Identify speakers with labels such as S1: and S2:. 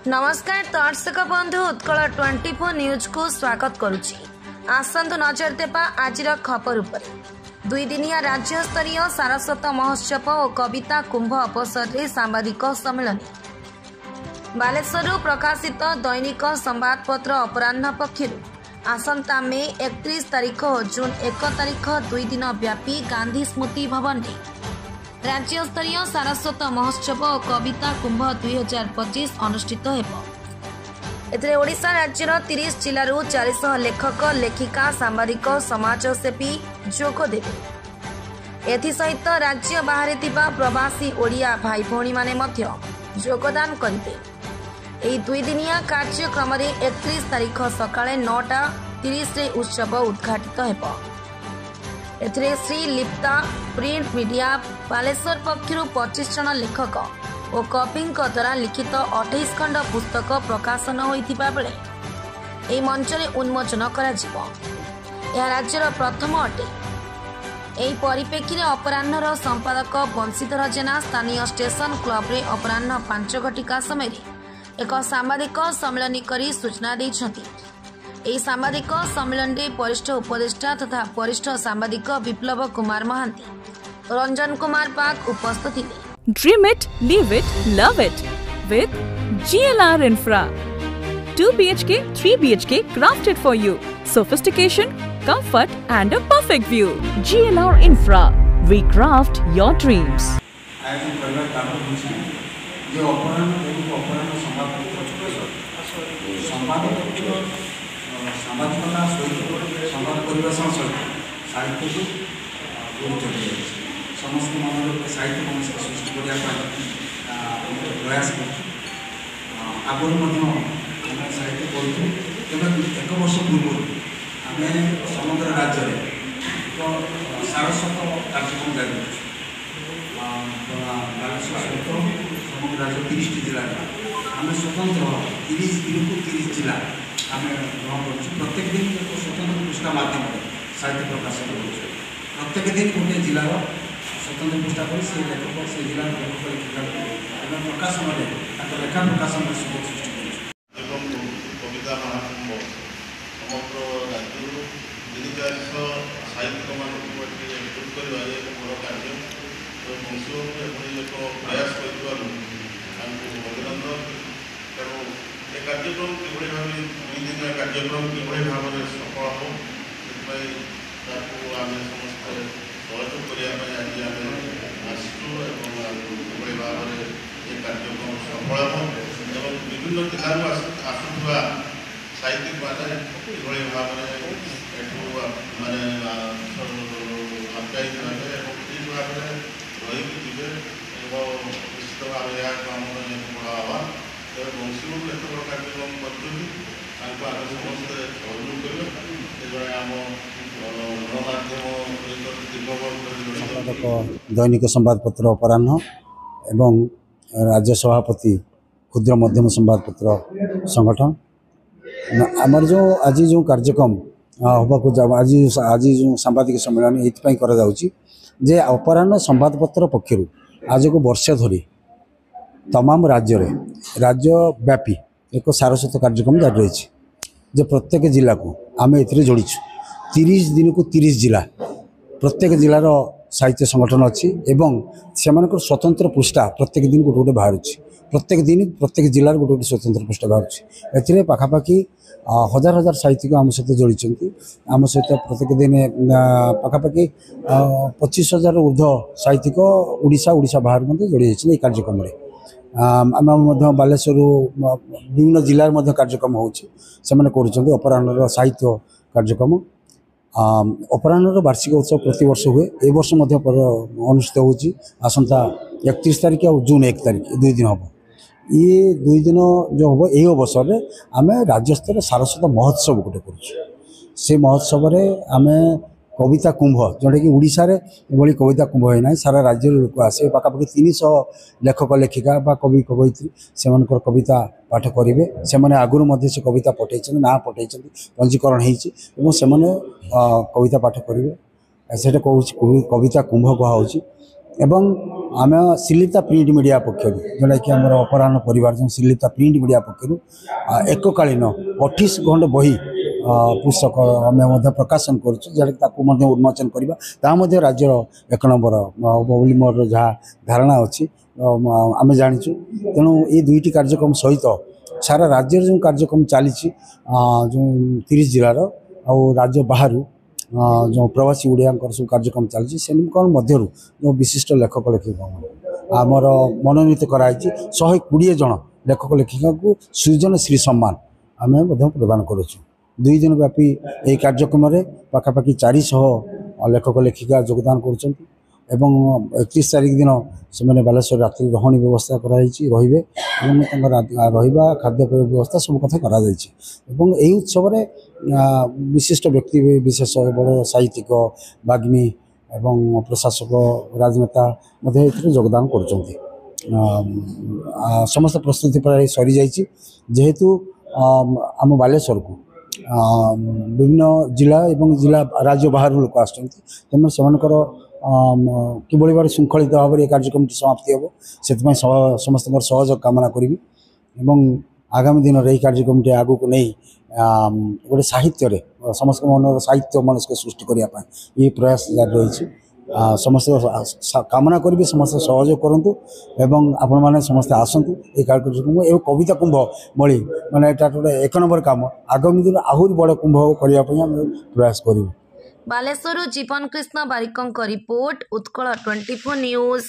S1: नमस्कार दर्शक बंधु उत्कल 24 न्यूज को स्वागत करुच्ची। आसतु नजर देवा आज खबर उपर। 2 दिनिया राज्य स्तरीय सारस्वत महोत्सव और कविता कुंभ अवसर में सांबादिक सम्मेलन। बालेश्वर प्रकाशित दैनिक संवादपत्र अपराह्न पक्षर आसंता मे 31 तारीख और जून 1 तारीख 2 दिन व्यापी गांधी स्मृति भवन में राज्य स्तरीय सारस्वत महोत्सव और कविता कुंभ 2025 अनुष्ठित होगा। ओडिशा राज्यर 30 जिलूर 400 लेखक लेखिका सांबादिक समाजसेवी जोग देवे। एसहित राज्य बाहर प्रवासी ओडिया भाई भौणी माने मध्य योगदान करेंगे। यह 2 दिनिया कार्यक्रम 31 तारीख सकाळे 9:30 उत्सव उद्घाटित होगा। एथिरे श्री लिप्ता प्रिंट मीडिया बालेश्वर पक्षर 25 जन लेखक और कवि द्वारा लिखित 28 खंड पुस्तक प्रकाशन होइथिबा बेले एही मंच रे उन्मोचन करा जिवो। यह राज्यर प्रथम अटे। एही परिप्रेक्षी रे अपराह्नर संपादक बंशीधर जेना स्थानीय स्टेशन क्लब रे अपराह्न 5 घटिका समय एक सांबादिक सम्मेलन करी सूचना दैछंती। यह सांबादिक सम्मेलन में वरिष्ठ उपदेष्टा तथा वरिष्ठ सांबादिक विप्लव कुमार महांती, रंजन कुमार पाक उपस्थित थे।
S2: Dream it, live it, love it with GLR Infra. 2 BHK, 3 BHK crafted for you. Sophistication, comfort and a perfect view. GLR Infra. We craft your dreams.
S3: सामाजिकता सहित संवाद परिवेशन सहित साहित्य को गुरुत्व दिए समस्त मन साहित्य मन सृष्टि करने प्रयास कर आगुरी साहित्य करूँ। एक वर्ष पूर्व आम समग्र राज्य में एक सारस्वत कार्यक्रम जारी बालेश्वर सहित समग्र राज्य 30 जिला आम स्वतंत्र 30 दिन को 30 जिला आम ग्रहण कर प्रत्येक दिन एक स्वतंत्र पृष्ठा मध्यम साहित्य प्रकाशन कर प्रत्येक दिन गोटे जिलार स्वतंत्र पृष्ठा कर से लेखक से जिलार लेखक लेखिका प्रकाशन में लेखा प्रकाशन में सुयोग सृष्टि
S4: कविता महाकुंभ समग्र राज्य 400 साहित्यिक मानक एकजुट करवा एक बड़ कार्य बंशीधर एक प्रयास कर अभिनंदन। तेणु ये कार्यक्रम किभली भाव 2 दिन कार्यक्रम किभली भाव में सफल हो आम समस्ते सहयोग करने आज आम आसू किभली भाव में ये कार्यक्रम सफल हो और विभिन्न जिलूर आसुवा साहित्यिक मैंने किभली भाव में माने आप्यायित भाव ठीक भाव में रही जी निश्चित भाव यह आम बड़ा आह्वान। बंशीधर एत बड़ कार्यक्रम कर समस्ते सहयोग करेंगे आम
S3: संपादक दैनिक संवादपत्र अपराह्न एवं राज्य सभापति क्षुद्र मध्यम संवादपत्र संगठन आमर जो आज जो कार्यक्रम होबाकू आज आज जो सांबादिक सम्मेलन ये करा जे अपराह्न संवादपत्र पक्षर आज को वर्ष धरी तमाम राज्यव्यापी एक सारस्वत कार्यक्रम जारी रही जे प्रत्येक जिला को आम ए जोड़ीचु 30 दिन को 30 जिला प्रत्येक जिलार साहित्य संगठन अच्छी एवं से स्वतंत्र पृष्ठा प्रत्येक दिन गोटे गोटे बाहर प्रत्येक दिन प्रत्येक जिलार गोटे गोटे स्वतंत्र पृष्ठा बाहर ए पाखापाखि 1000 साहित्यिक आम सहित जोड़ी आम सहित प्रत्येक दिन पाखापाखि 25,000 ऊर्ध्व साहित्यिक ओडिशा बाहर जोड़ी जाइए कार्यक्रम आम बालेश्वर विभिन्न जिलार कार्यक्रम होने अपराह्न साहित्य कार्यक्रम अपराह्न वार्षिक उत्सव प्रति वर्ष हुए ए वर्ष अनुष्ठित होची आसंता 31 तारीख और जून 1 तारीख 2 दिन हम ये 2 दिन जो हम यही अवसर में आम राज्यस्तर सारस्वत महोत्सव गोटे कर महोत्सव आम कविता कुंभ जोटा कि ओडिशा रे एभली कविता कुंभ होना सारा राज्य लोक आसे पाखापाखि 300 लेखक लेखिका कवि कवयित्री से कविता पाठ करेंगे से आगुरी से कविता पठे ना पठे पंजीकरण होने कविता पाठ करेंगे से कविता कुंभ कहुच्छी। आम सिलिता प्रिंट मीडिया पक्षर जोटा कि आम अपराह परिवार जो सिलिता प्रिंट मीडिया पक्षर एककालीन 28 खंड बही पुस्तक आम प्रकाशन करुँ उन्मोचन करवा राज्यर 1 नंबर बोली मोर जहाँ धारणा अच्छी आम जाचु तेणु ये दुईटी कार्यक्रम सहित सारा राज्य जो कार्यक्रम चली जो 30 जिलार आ राज्य बाहर जो प्रवासी ओडिया सब कार्यक्रम चलती से मध्य जो विशिष्ट लेखक लेखिका आमर मनोनीत कराई 120 जन लेखक लेखिका को सृजनश्री सम्मान आम प्रदान करुँ 2 दिन व्यापी यह कार्यक्रम पाखापाखि 400 लेखक लेखिका योगदान कर 31 तारीख दिन से बालेश्वर रात्रि रहणी व्यवस्था कराई रे रहा खाद्यपेय व्यवस्था सब कथा कर उत्सव विशिष्ट व्यक्ति विशेष बड़ साहित्यिक बाग्मी एवं प्रशासक राजनेता योगदान कर समस्त प्रस्तुति प्राय सरी जाइए जेहेतु आम बालेश्वर को विभिन्न जिला एवं जिला राज्य बाहर लोक आसमें किभली भाव श्रृंखलित भाव में कार्यक्रम समाप्ति हम से समस्त सहयोग कामना करी आगामी दिन में कार्यक्रम आगू को नहीं गोटे साहित्य समस्त मन साहित्य मनस्क सृष्टि करने ये प्रयास जारी रही समस्त कामना करी समस्त सहयोग करूँ एवं आपण मैंने समस्त आसतु ये कार्यक्रम एवं कविता कुंभ भली माने गोटे 1 नंबर काम आगामी दिन आहरी बड़ कुंभ करने प्रयास करूँ।
S1: बालेश्वर जीवन कृष्ण बारिकों रिपोर्ट उत्कल 24 न्यूज।